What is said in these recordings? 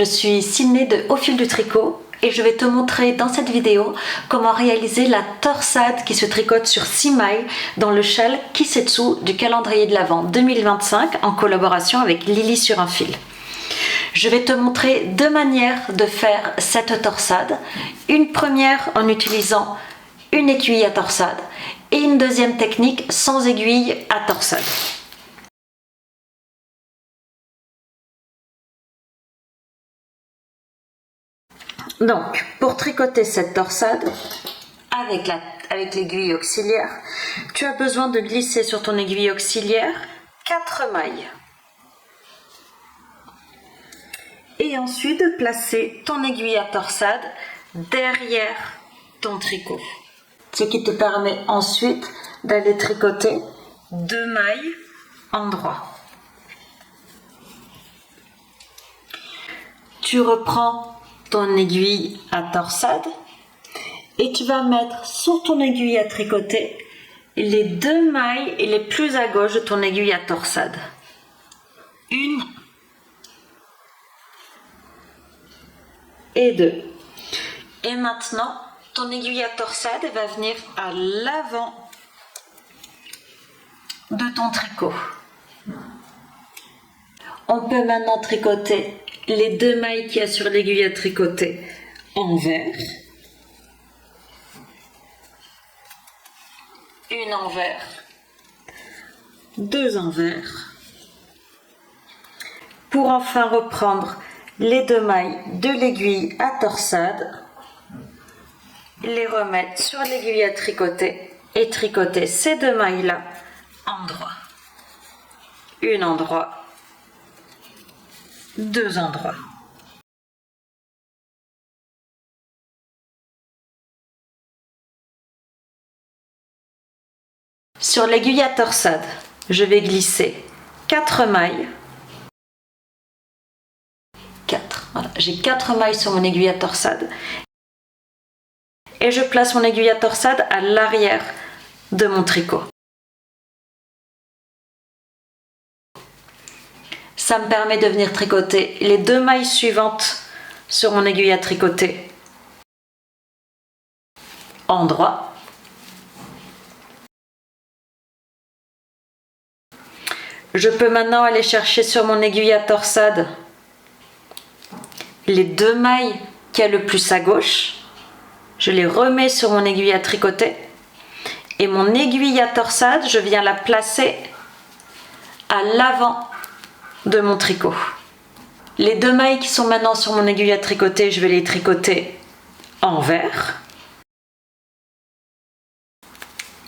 je suis Sydney de Au Fil du Tricot et je vais te montrer dans cette vidéo comment réaliser la torsade qui se tricote sur 6 mailles dans le châle Kisetsu du calendrier de l'Avent 2025 en collaboration avec Lily sur un fil. Je vais te montrer deux manières de faire cette torsade. Une première en utilisant une aiguille à torsade et une deuxième technique sans aiguille à torsade. Donc, pour tricoter cette torsade, avec l'aiguille auxiliaire, tu as besoin de glisser sur ton aiguille auxiliaire 4 mailles. Et ensuite de placer ton aiguille à torsade derrière ton tricot. Ce qui te permet ensuite d'aller tricoter 2 mailles en droit. Tu reprends ton aiguille à torsade et tu vas mettre sur ton aiguille à tricoter les 2 mailles les plus à gauche de ton aiguille à torsade. Une et 2. Et maintenant, ton aiguille à torsade va venir à l'avant de ton tricot. On peut maintenant tricoter les 2 mailles qu'il y a sur l'aiguille à tricoter envers, une envers, 2 envers, pour enfin reprendre les 2 mailles de l'aiguille à torsade, les remettre sur l'aiguille à tricoter et tricoter ces 2 mailles là en droit, une en droit, 2 endroits. Sur l'aiguille à torsade, je vais glisser 4 mailles. 4. Voilà, j'ai 4 mailles sur mon aiguille à torsade. Et je place mon aiguille à torsade à l'arrière de mon tricot. Ça me permet de venir tricoter les 2 mailles suivantes sur mon aiguille à tricoter en droit. Je peux maintenant aller chercher sur mon aiguille à torsade les 2 mailles qu'il y a le plus à gauche. Je les remets sur mon aiguille à tricoter et mon aiguille à torsade, je viens la placer à l'avant de mon tricot. Les 2 mailles qui sont maintenant sur mon aiguille à tricoter, je vais les tricoter envers,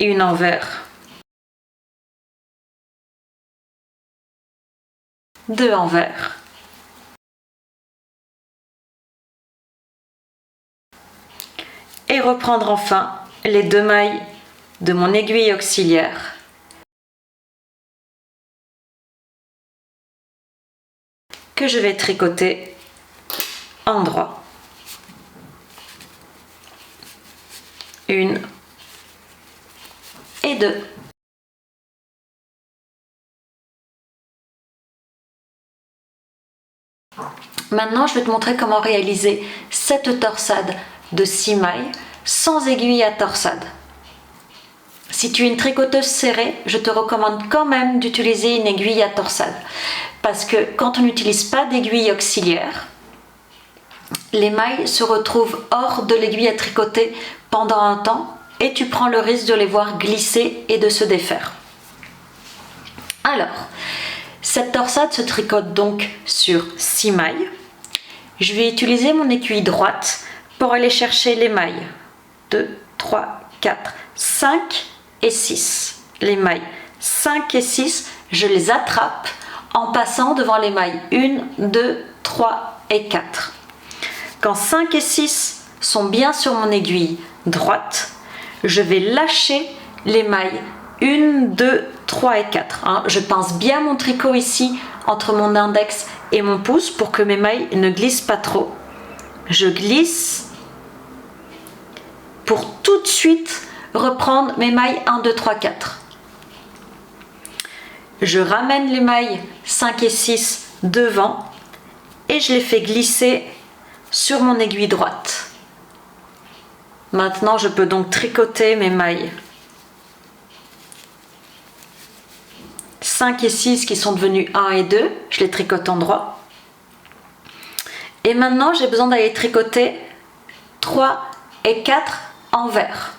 une envers, 2 envers, et reprendre enfin les 2 mailles de mon aiguille auxiliaire que je vais tricoter en droit. Une et 2. Maintenant, je vais te montrer comment réaliser cette torsade de 6 mailles sans aiguille à torsade. Si tu es une tricoteuse serrée, je te recommande quand même d'utiliser une aiguille à torsade. Parce que quand on n'utilise pas d'aiguille auxiliaire, les mailles se retrouvent hors de l'aiguille à tricoter pendant un temps et tu prends le risque de les voir glisser et de se défaire. Alors, cette torsade se tricote donc sur 6 mailles. Je vais utiliser mon aiguille droite pour aller chercher les mailles 2, 3, 4, 5 et 6. Les mailles 5 et 6, je les attrape en passant devant les mailles 1, 2, 3 et 4. Quand 5 et 6 sont bien sur mon aiguille droite, je vais lâcher les mailles 1, 2, 3 et 4. Je pince bien mon tricot ici entre mon index et mon pouce pour que mes mailles ne glissent pas trop. Je glisse pour tout de suite reprendre mes mailles 1, 2, 3, 4. Je ramène les mailles 5 et 6 devant et je les fais glisser sur mon aiguille droite. Maintenant, je peux donc tricoter mes mailles 5 et 6 qui sont devenues 1 et 2, je les tricote en droit. Et maintenant, j'ai besoin d'aller tricoter 3 et 4 envers.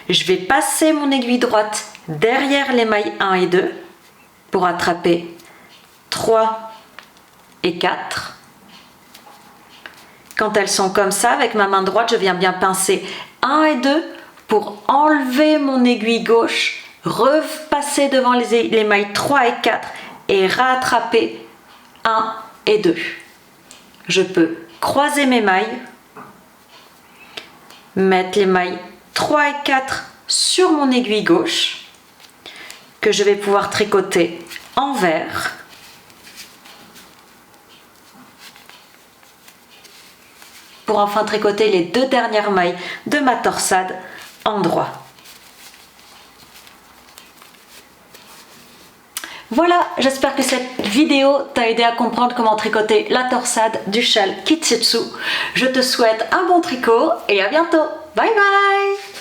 Je vais passer mon aiguille droite derrière les mailles 1 et 2 pour attraper 3 et 4. Quand elles sont comme ça, avec ma main droite, je viens bien pincer 1 et 2 pour enlever mon aiguille gauche, repasser devant les mailles 3 et 4 et rattraper 1 et 2. Je peux croiser mes mailles, mettre les mailles 3 et 4 sur mon aiguille gauche que je vais pouvoir tricoter envers. Pour enfin tricoter les 2 dernières mailles de ma torsade en droit. Voilà, j'espère que cette vidéo t'a aidé à comprendre comment tricoter la torsade du châle Kitsetsu. Je te souhaite un bon tricot et à bientôt. Bye bye!